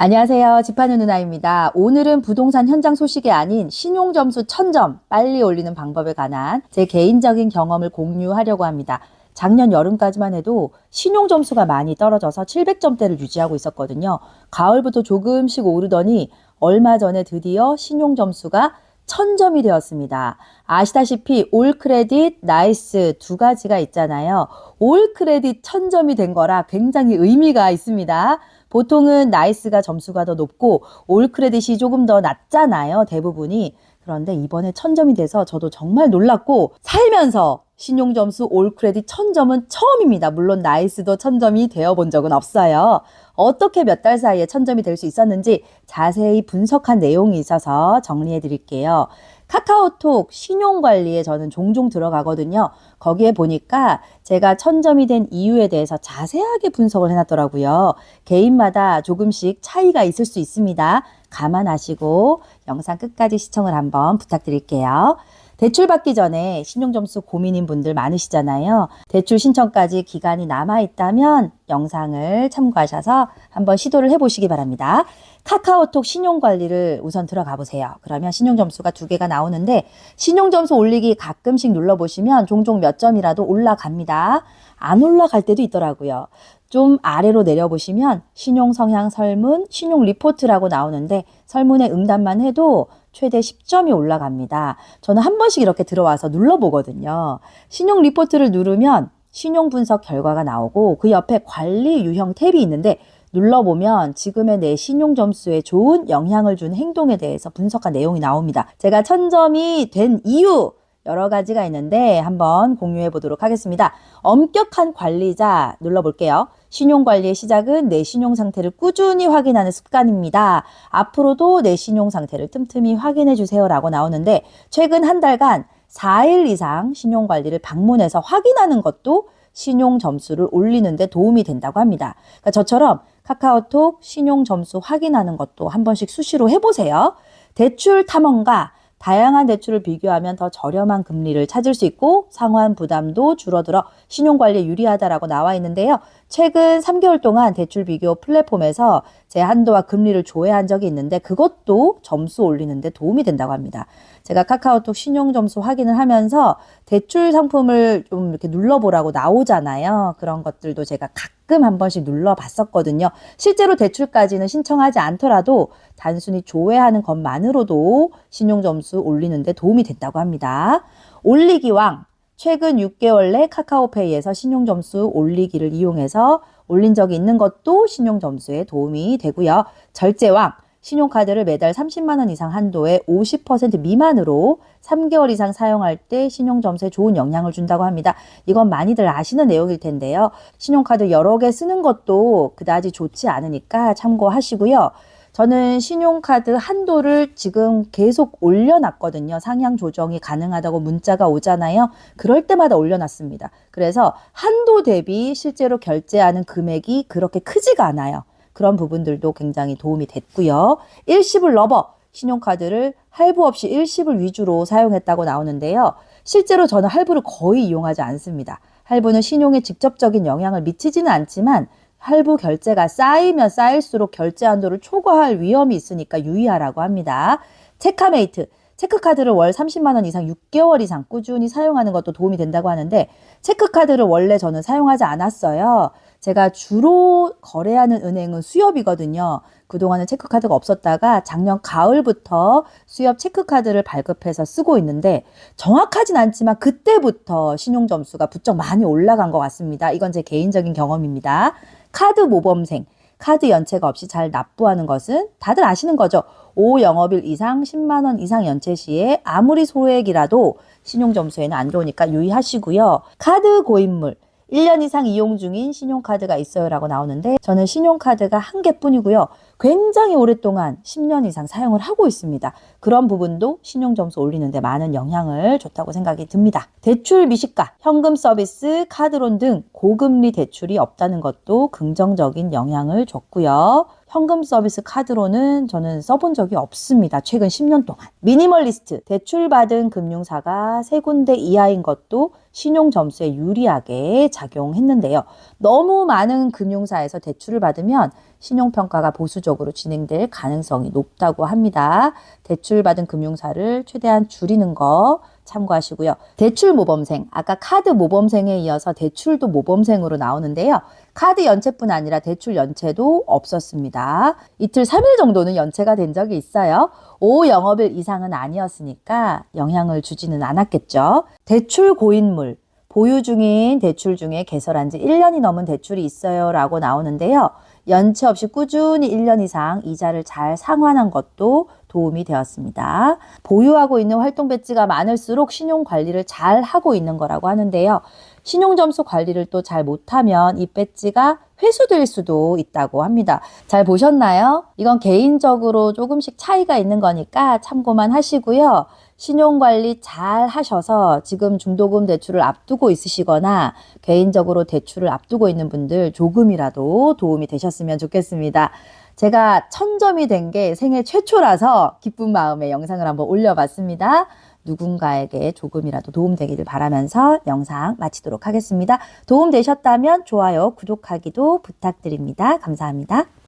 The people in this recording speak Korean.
안녕하세요. 집하는 누나입니다. 오늘은 부동산 현장 소식이 아닌 신용점수 1000점 빨리 올리는 방법에 관한 제 개인적인 경험을 공유하려고 합니다. 작년 여름까지만 해도 신용점수가 많이 떨어져서 700점대를 유지하고 있었거든요. 가을부터 조금씩 오르더니 얼마 전에 드디어 신용점수가 1000점이 되었습니다. 아시다시피 올 크레딧, 나이스 두 가지가 있잖아요. 올 크레딧 1000점이 된 거라 굉장히 의미가 있습니다. 보통은 나이스가 점수가 더 높고 올 크레딧이 조금 더 낮잖아요, 대부분이. 그런데 이번에 1000점이 돼서 저도 정말 놀랐고, 살면서 신용점수 올 크레딧 1000점은 처음입니다. 물론 나이스도 1000점이 되어본 적은 없어요. 어떻게 몇 달 사이에 1000점이 될 수 있었는지 자세히 분석한 내용이 있어서 정리해 드릴게요. 카카오톡 신용관리에 저는 종종 들어가거든요. 거기에 보니까 제가 1000점이 된 이유에 대해서 자세하게 분석을 해놨더라고요. 개인마다 조금씩 차이가 있을 수 있습니다. 감안하시고 영상 끝까지 시청을 한번 부탁드릴게요. 대출 받기 전에 신용점수 고민인 분들 많으시잖아요. 대출 신청까지 기간이 남아있다면 영상을 참고하셔서 한번 시도를 해보시기 바랍니다. 카카오톡 신용관리를 우선 들어가 보세요. 그러면 신용점수가 두 개가 나오는데, 신용점수 올리기 가끔씩 눌러보시면 종종 몇 점이라도 올라갑니다. 안 올라갈 때도 있더라고요. 좀 아래로 내려보시면 신용성향 설문, 신용 리포트라고 나오는데, 설문에 응답만 해도 최대 10점이 올라갑니다. 저는 한 번씩 이렇게 들어와서 눌러보거든요. 신용 리포트를 누르면 신용 분석 결과가 나오고, 그 옆에 관리 유형 탭이 있는데 눌러보면 지금의 내 신용 점수에 좋은 영향을 준 행동에 대해서 분석한 내용이 나옵니다. 제가 1000점이 된 이유 여러 가지가 있는데 한번 공유해 보도록 하겠습니다. 엄격한 관리자 눌러볼게요. 신용관리의 시작은 내 신용 상태를 꾸준히 확인하는 습관입니다. 앞으로도 내 신용 상태를 틈틈이 확인해 주세요 라고 나오는데, 최근 한 달간 4일 이상 신용관리를 방문해서 확인하는 것도 신용 점수를 올리는 데 도움이 된다고 합니다. 그러니까 저처럼 카카오톡 신용 점수 확인하는 것도 한 번씩 수시로 해보세요. 대출 탐험가, 다양한 대출을 비교하면 더 저렴한 금리를 찾을 수 있고 상환 부담도 줄어들어 신용관리에 유리하다라고 나와 있는데요. 최근 3개월 동안 대출 비교 플랫폼에서 제 한도와 금리를 조회한 적이 있는데 그것도 점수 올리는 데 도움이 된다고 합니다. 제가 카카오톡 신용 점수 확인을 하면서 대출 상품을 좀 이렇게 눌러보라고 나오잖아요. 그런 것들도 제가 가끔 한 번씩 눌러봤었거든요. 실제로 대출까지는 신청하지 않더라도 단순히 조회하는 것만으로도 신용 점수 올리는 데 도움이 됐다고 합니다. 올리기왕, 최근 6개월 내 카카오페이에서 신용점수 올리기를 이용해서 올린 적이 있는 것도 신용점수에 도움이 되고요. 절제왕, 신용카드를 매달 30만 원 이상 한도에 50% 미만으로 3개월 이상 사용할 때 신용점수에 좋은 영향을 준다고 합니다. 이건 많이들 아시는 내용일 텐데요. 신용카드 여러 개 쓰는 것도 그다지 좋지 않으니까 참고하시고요. 저는 신용카드 한도를 지금 계속 올려놨거든요. 상향 조정이 가능하다고 문자가 오잖아요. 그럴 때마다 올려놨습니다. 그래서 한도 대비 실제로 결제하는 금액이 그렇게 크지가 않아요. 그런 부분들도 굉장히 도움이 됐고요. 일시불 러버, 신용카드를 할부 없이 일시불 위주로 사용했다고 나오는데요. 실제로 저는 할부를 거의 이용하지 않습니다. 할부는 신용에 직접적인 영향을 미치지는 않지만 할부 결제가 쌓이면 쌓일수록 결제 한도를 초과할 위험이 있으니까 유의하라고 합니다. 체카메이트, 체크카드를 월 30만 원 이상 6개월 이상 꾸준히 사용하는 것도 도움이 된다고 하는데, 체크카드를 원래 저는 사용하지 않았어요. 제가 주로 거래하는 은행은 수협이거든요. 그동안은 체크카드가 없었다가 작년 가을부터 수협 체크카드를 발급해서 쓰고 있는데, 정확하진 않지만 그때부터 신용점수가 부쩍 많이 올라간 것 같습니다. 이건 제 개인적인 경험입니다. 카드 모범생, 카드 연체가 없이 잘 납부하는 것은 다들 아시는 거죠. 5영업일 이상 10만 원 이상 연체 시에 아무리 소액이라도 신용점수에는 안 좋으니까 유의하시고요. 카드 고인물, 1년 이상 이용 중인 신용카드가 있어요 라고 나오는데, 저는 신용카드가 한 개뿐이고요. 굉장히 오랫동안 10년 이상 사용을 하고 있습니다. 그런 부분도 신용점수 올리는데 많은 영향을 줬다고 생각이 듭니다. 대출 미식가, 현금 서비스, 카드론 등 고금리 대출이 없다는 것도 긍정적인 영향을 줬고요. 현금 서비스 카드로는 저는 써본 적이 없습니다. 최근 10년 동안. 미니멀리스트, 대출받은 금융사가 3군데 이하인 것도 신용 점수에 유리하게 작용했는데요. 너무 많은 금융사에서 대출을 받으면 신용평가가 보수적으로 진행될 가능성이 높다고 합니다. 대출받은 금융사를 최대한 줄이는 거 참고하시고요. 대출 모범생, 아까 카드 모범생에 이어서 대출도 모범생으로 나오는데요. 카드 연체뿐 아니라 대출 연체도 없었습니다. 이틀 3일 정도는 연체가 된 적이 있어요. 5영업일 이상은 아니었으니까 영향을 주지는 않았겠죠. 대출 고인물, 보유 중인 대출 중에 개설한 지 1년이 넘은 대출이 있어요 라고 나오는데요. 연체 없이 꾸준히 1년 이상 이자를 잘 상환한 것도 도움이 되었습니다. 보유하고 있는 활동 배지가 많을수록 신용 관리를 잘 하고 있는 거라고 하는데요. 신용 점수 관리를 또 잘 못하면 이 배지가 회수될 수도 있다고 합니다. 잘 보셨나요? 이건 개인적으로 조금씩 차이가 있는 거니까 참고만 하시고요. 신용관리 잘 하셔서 지금 중도금 대출을 앞두고 있으시거나 개인적으로 대출을 앞두고 있는 분들 조금이라도 도움이 되셨으면 좋겠습니다. 제가 1000점이 된 게 생애 최초라서 기쁜 마음에 영상을 한번 올려봤습니다. 누군가에게 조금이라도 도움되기를 바라면서 영상 마치도록 하겠습니다. 도움되셨다면 좋아요, 구독하기도 부탁드립니다. 감사합니다.